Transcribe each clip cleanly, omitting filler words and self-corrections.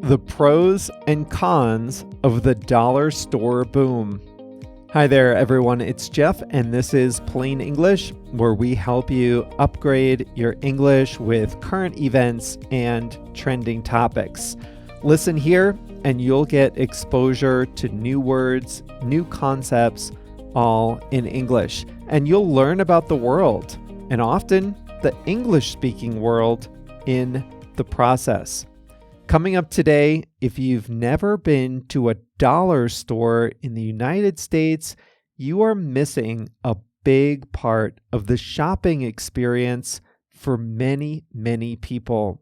The pros and cons of the dollar store boom. Hi there, everyone. It's Jeff, and this is Plain English, where we help you upgrade your English with current events and trending topics. Listen here, and you'll get exposure to new words, new concepts, all in English. And you'll learn about the world, and often the English-speaking world, in the process. Coming up today, if you've never been to a dollar store in the United States, you are missing a big part of the shopping experience for many, many people.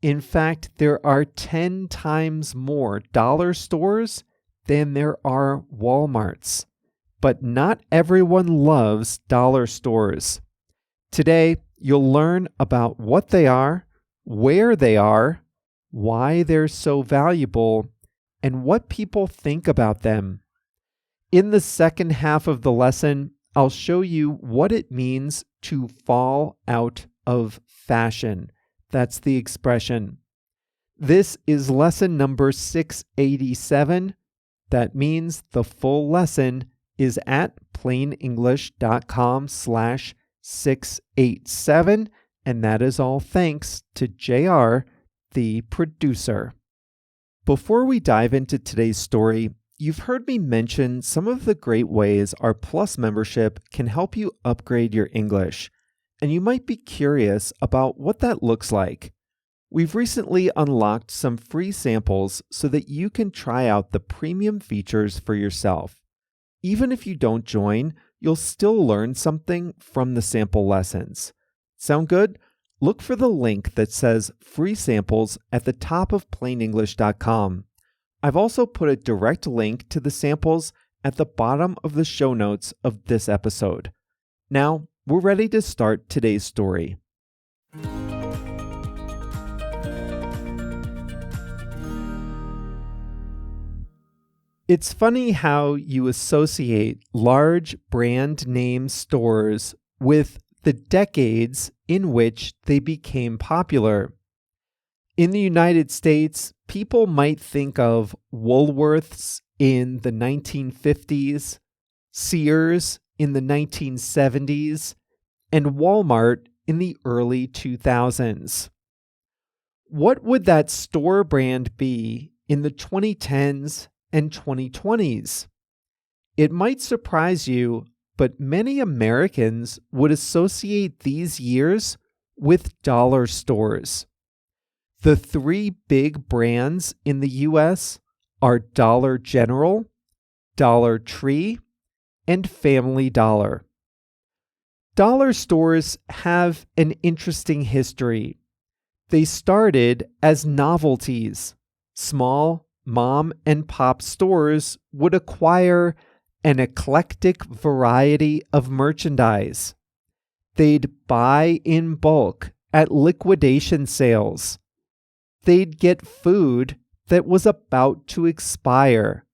In fact, there are 10 times more dollar stores than there are Walmarts. But not everyone loves dollar stores. Today, you'll learn about what they are, where they are, why they're so valuable, and what people think about them. In the second half of the lesson, I'll show you what it means to fall out of fashion. That's the expression. This is lesson number 687. That means the full lesson is at plainenglish.com/687, and that is all thanks to JR, the producer. Before we dive into today's story, you've heard me mention some of the great ways our Plus membership can help you upgrade your English, and you might be curious about what that looks like. We've recently unlocked some free samples so that you can try out the premium features for yourself. Even if you don't join, you'll still learn something from the sample lessons. Sound good? Look for the link that says free samples at the top of plainenglish.com. I've also put a direct link to the samples at the bottom of the show notes of this episode. Now, we're ready to start today's story. It's funny how you associate large brand name stores with the decades in which they became popular. In the United States, people might think of Woolworths in the 1950s, Sears in the 1970s, and Walmart in the early 2000s. What would that store brand be in the 2010s and 2020s? It might surprise you, but many Americans would associate these years with dollar stores. The three big brands in the US are Dollar General, Dollar Tree, and Family Dollar. Dollar stores have an interesting history. They started as novelties. Small mom and pop stores would acquire an eclectic variety of merchandise. They'd buy in bulk at liquidation sales. They'd get food that was about to expire,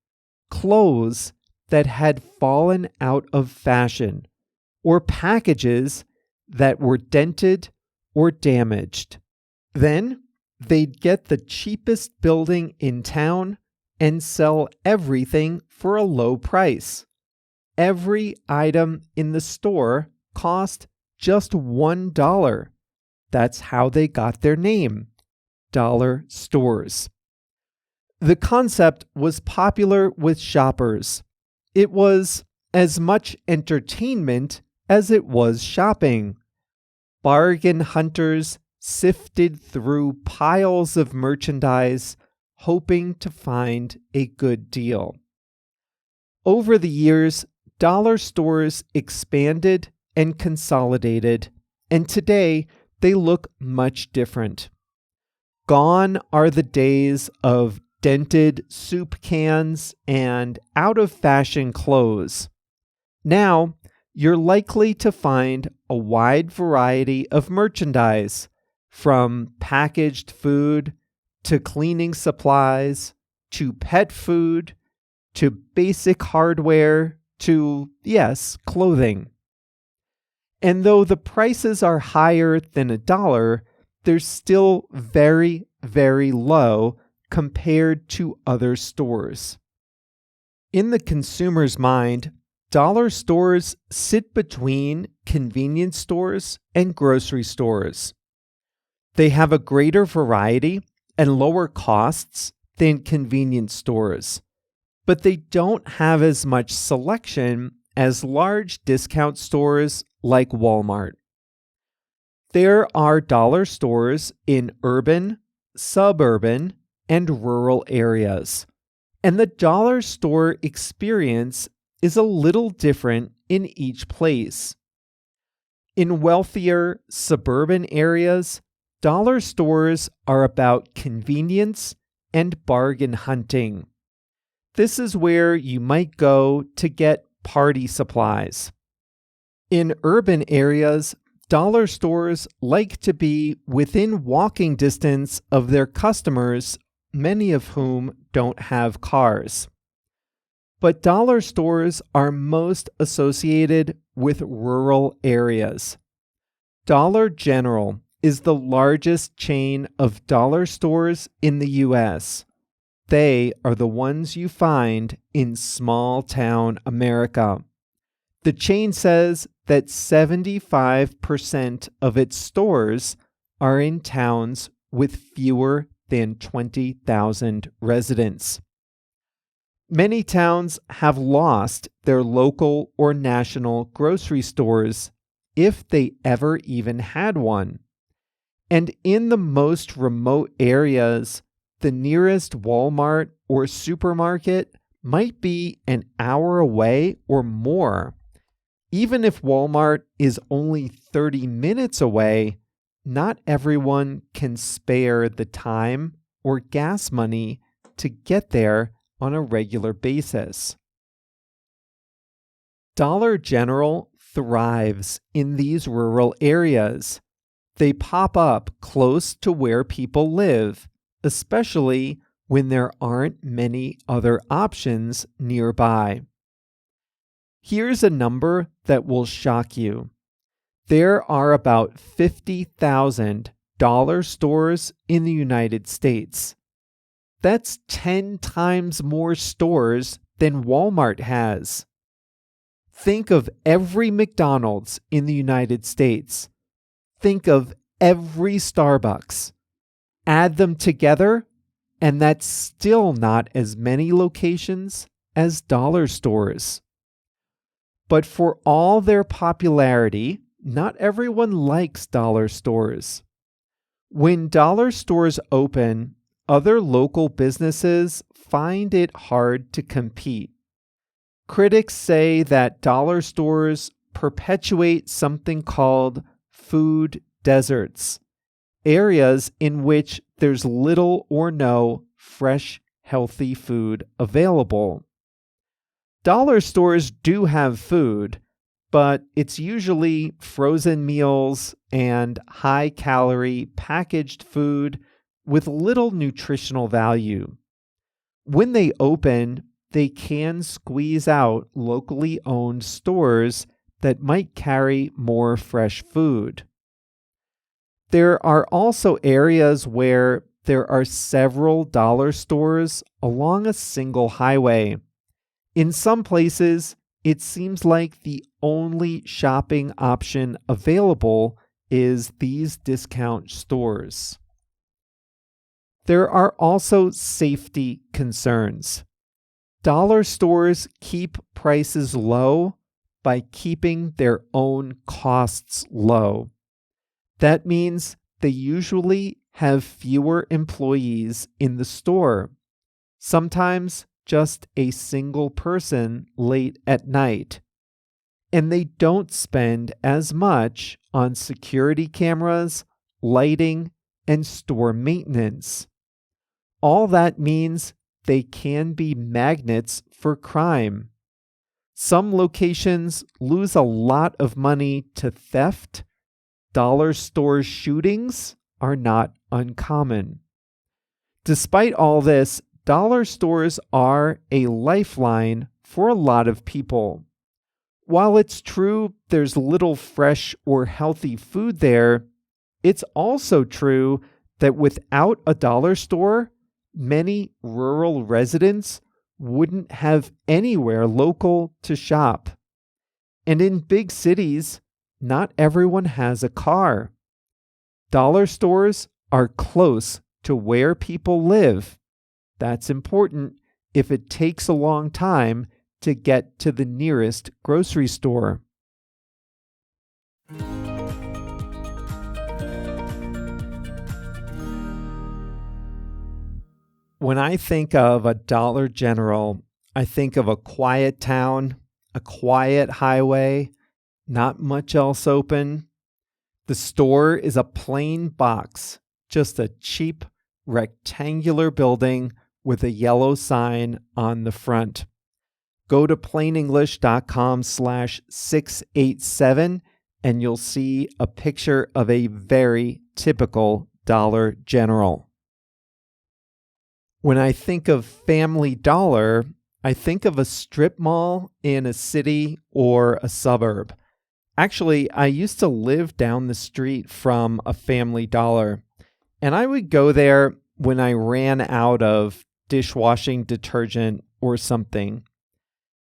clothes that had fallen out of fashion, or packages that were dented or damaged. Then they'd get the cheapest building in town and sell everything for a low price. Every item in the store cost just $1. That's how they got their name, dollar stores. The concept was popular with shoppers. It was as much entertainment as it was shopping. Bargain hunters sifted through piles of merchandise, hoping to find a good deal. Over the years, dollar stores expanded and consolidated, and today they look much different. Gone are the days of dented soup cans and out-of-fashion clothes. Now, you're likely to find a wide variety of merchandise, from packaged food to cleaning supplies, to pet food, to basic hardware, to, yes, clothing. And though the prices are higher than $1, they're still very, very low compared to other stores. In the consumer's mind, dollar stores sit between convenience stores and grocery stores. They have a greater variety and lower costs than convenience stores, but they don't have as much selection as large discount stores like Walmart. There are dollar stores in urban, suburban, and rural areas, and the dollar store experience is a little different in each place. In wealthier suburban areas, dollar stores are about convenience and bargain hunting. This is where you might go to get party supplies. In urban areas, dollar stores like to be within walking distance of their customers, many of whom don't have cars. But dollar stores are most associated with rural areas. Dollar General is the largest chain of dollar stores in the U.S. They are the ones you find in small town America. The chain says that 75% of its stores are in towns with fewer than 20,000 residents. Many towns have lost their local or national grocery stores, if they ever even had one. And in the most remote areas, the nearest Walmart or supermarket might be an hour away or more. Even if Walmart is only 30 minutes away, not everyone can spare the time or gas money to get there on a regular basis. Dollar General thrives in these rural areas. They pop up close to where people live, especially when there aren't many other options nearby. Here's a number that will shock you. There are about 50,000 dollar stores in the United States. That's 10 times more stores than Walmart has. Think of every McDonald's in the United States. Think of every Starbucks. Add them together, and that's still not as many locations as dollar stores. But for all their popularity, not everyone likes dollar stores. When dollar stores open, other local businesses find it hard to compete. Critics say that dollar stores perpetuate something called food deserts, areas in which there's little or no fresh, healthy food available. Dollar stores do have food, but it's usually frozen meals and high-calorie packaged food with little nutritional value. When they open, they can squeeze out locally owned stores that might carry more fresh food. There are also areas where there are several dollar stores along a single highway. In some places, it seems like the only shopping option available is these discount stores. There are also safety concerns. Dollar stores keep prices low by keeping their own costs low. That means they usually have fewer employees in the store, sometimes just a single person late at night. And they don't spend as much on security cameras, lighting, and store maintenance. All that means they can be magnets for crime. Some locations lose a lot of money to theft. Dollar store shootings are not uncommon. Despite all this, dollar stores are a lifeline for a lot of people. While it's true there's little fresh or healthy food there, it's also true that without a dollar store, many rural residents wouldn't have anywhere local to shop. And in big cities, not everyone has a car. Dollar stores are close to where people live. That's important if it takes a long time to get to the nearest grocery store. When I think of a Dollar General, I think of a quiet town, a quiet highway, not much else open. The store is a plain box, just a cheap rectangular building with a yellow sign on the front. Go to plainenglish.com/687 and you'll see a picture of a very typical Dollar General. When I think of Family Dollar, I think of a strip mall in a city or a suburb. Actually, I used to live down the street from a Family Dollar, and I would go there when I ran out of dishwashing detergent or something.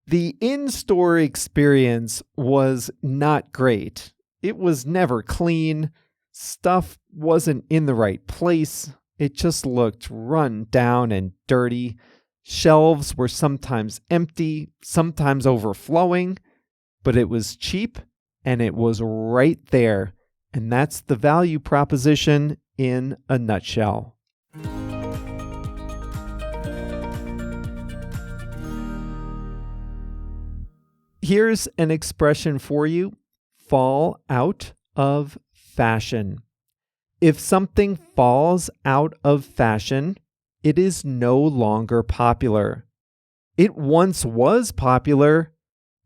The in-store experience was not great. It was never clean. Stuff wasn't in the right place. It just looked run down and dirty. Shelves were sometimes empty, sometimes overflowing, but it was cheap and it was right there. And that's the value proposition in a nutshell. Here's an expression for you: fall out of fashion. If something falls out of fashion, it is no longer popular. It once was popular,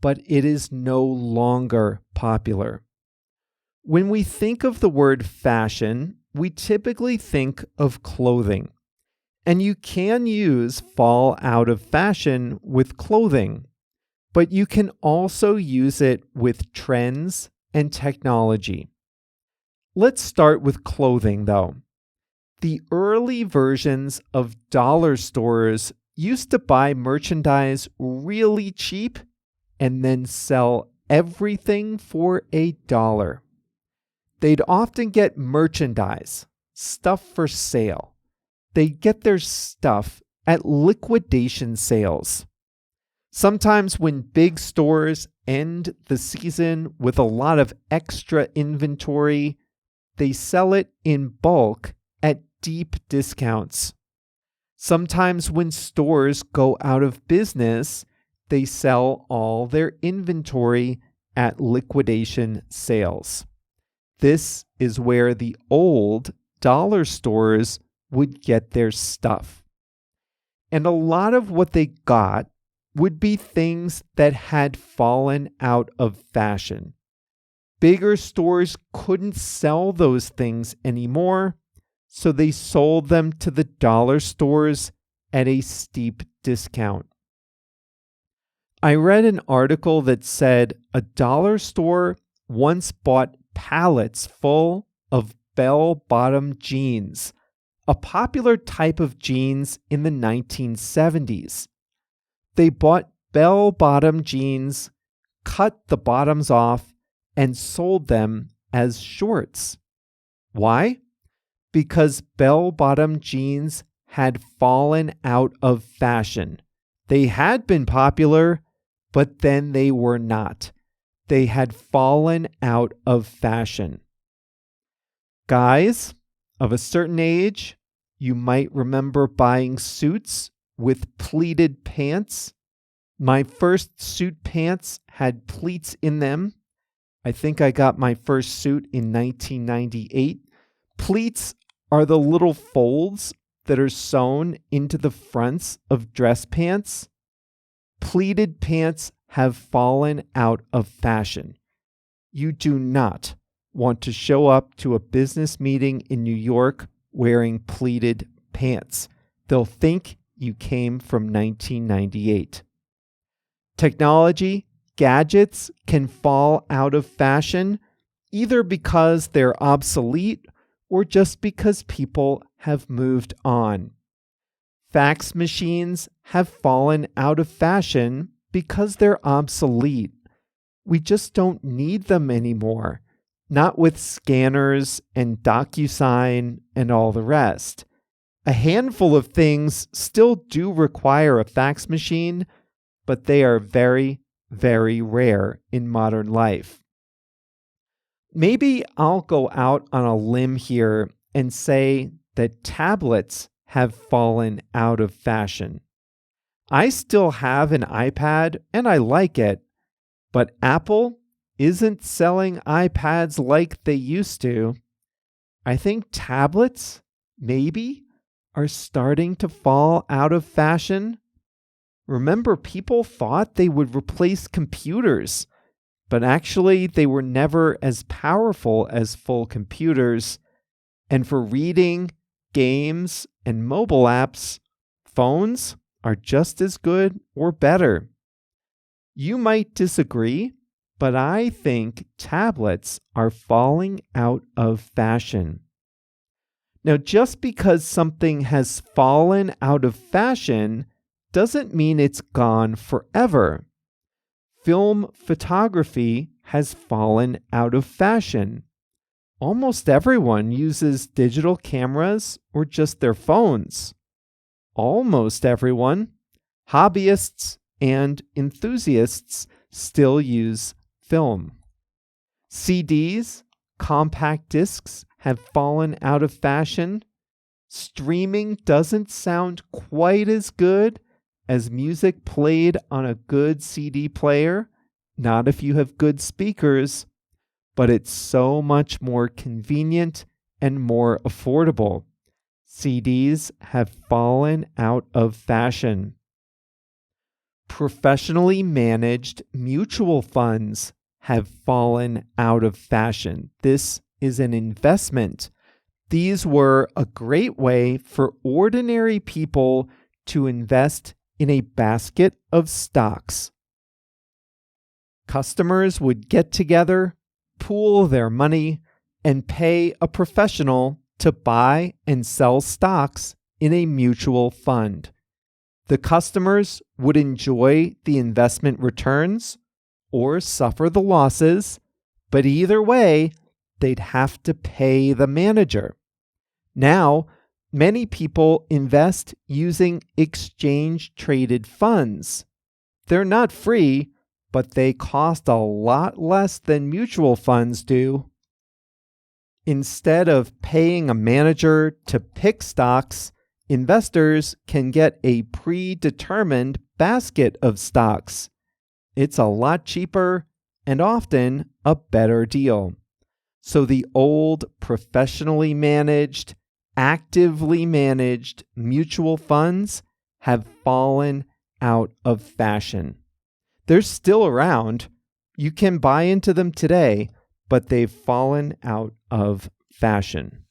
but it is no longer popular. When we think of the word fashion, we typically think of clothing. And you can use fall out of fashion with clothing, but you can also use it with trends and technology. Let's start with clothing, though. The early versions of dollar stores used to buy merchandise really cheap and then sell everything for $1. They'd often get merchandise, stuff for sale. They'd get their stuff at liquidation sales. Sometimes when big stores end the season with a lot of extra inventory, they sell it in bulk at deep discounts. Sometimes when stores go out of business, they sell all their inventory at liquidation sales. This is where the old dollar stores would get their stuff. And a lot of what they got would be things that had fallen out of fashion. Bigger stores couldn't sell those things anymore, so they sold them to the dollar stores at a steep discount. I read an article that said a dollar store once bought pallets full of bell-bottom jeans, a popular type of jeans in the 1970s. They bought bell-bottom jeans, cut the bottoms off, and sold them as shorts. Why? Because bell-bottom jeans had fallen out of fashion. They had been popular, but then they were not. They had fallen out of fashion. Guys of a certain age, you might remember buying suits with pleated pants. My first suit pants had pleats in them. I think I got my first suit in 1998. Pleats are the little folds that are sewn into the fronts of dress pants. Pleated pants have fallen out of fashion. You do not want to show up to a business meeting in New York wearing pleated pants. They'll think you came from 1998. Technology, gadgets can fall out of fashion either because they're obsolete or just because people have moved on. Fax machines have fallen out of fashion because they're obsolete. We just don't need them anymore. Not with scanners and DocuSign and all the rest. A handful of things still do require a fax machine, but they are very, very rare in modern life. Maybe I'll go out on a limb here and say that tablets have fallen out of fashion. I still have an iPad and I like it, but Apple isn't selling iPads like they used to. I think tablets, maybe, are starting to fall out of fashion. Remember, people thought they would replace computers, but actually they were never as powerful as full computers. And for reading, games, and mobile apps, phones are just as good or better. You might disagree, but I think tablets are falling out of fashion. Now, just because something has fallen out of fashion doesn't mean it's gone forever. Film photography has fallen out of fashion. Almost everyone uses digital cameras or just their phones. Almost everyone, hobbyists and enthusiasts, still use film. CDs, compact discs have fallen out of fashion. Streaming doesn't sound quite as good as music played on a good CD player, not if you have good speakers, but it's so much more convenient and more affordable. CDs have fallen out of fashion. Professionally managed mutual funds have fallen out of fashion. This is an investment. These were a great way for ordinary people to invest in a basket of stocks. Customers would get together, pool their money, and pay a professional to buy and sell stocks in a mutual fund. The customers would enjoy the investment returns or suffer the losses, but either way, they'd have to pay the manager. Now, many people invest using exchange-traded funds. They're not free, but they cost a lot less than mutual funds do. Instead of paying a manager to pick stocks, investors can get a predetermined basket of stocks. It's a lot cheaper and often a better deal. So the old professionally managed, actively managed mutual funds have fallen out of fashion. They're still around. You can buy into them today, but they've fallen out of fashion.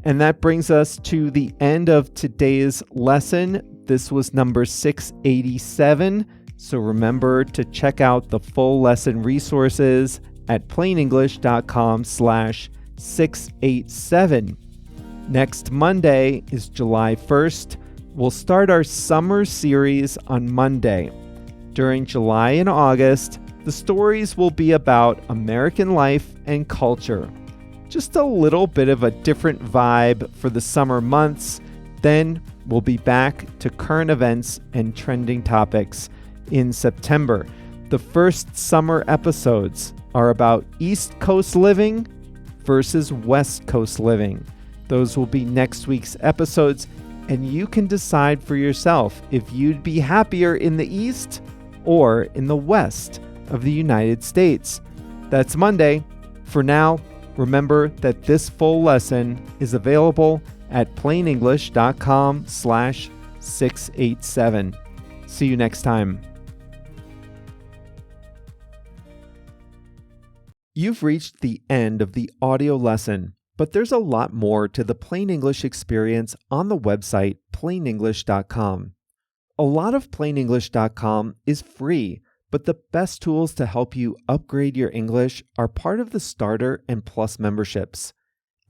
And that brings us to the end of today's lesson. This was number 687. So remember to check out the full lesson resources at plainenglish.com/687. Next Monday is July 1st. We'll start our summer series on Monday. During July and August, the stories will be about American life and culture. Just a little bit of a different vibe for the summer months. Then we'll be back to current events and trending topics in September. The first summer episodes are about East Coast living versus West Coast living. Those will be next week's episodes, and you can decide for yourself if you'd be happier in the East or in the West of the United States. That's Monday. For now, remember that this full lesson is available at plainenglish.com/687. See you next time. You've reached the end of the audio lesson, but there's a lot more to the Plain English experience on the website plainenglish.com. A lot of plainenglish.com is free, but the best tools to help you upgrade your English are part of the Starter and Plus memberships.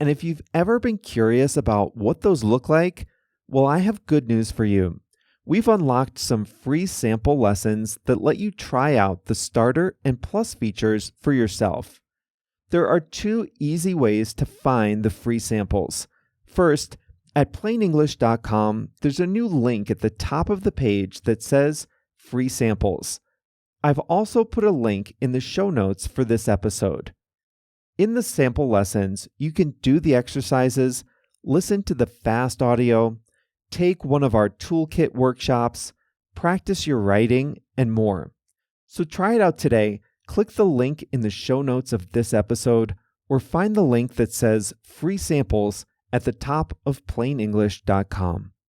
And if you've ever been curious about what those look like, Well, I have good news for you. We've unlocked some free sample lessons that let you try out the Starter and Plus features for yourself. There are 2 easy ways to find the free samples. First, at plainenglish.com, there's a new link at the top of the page that says Free Samples. I've also put a link in the show notes for this episode. In the sample lessons, you can do the exercises, listen to the fast audio, take one of our toolkit workshops, practice your writing, and more. So try it out today. Click the link in the show notes of this episode, or find the link that says Free Samples at the top of plainenglish.com.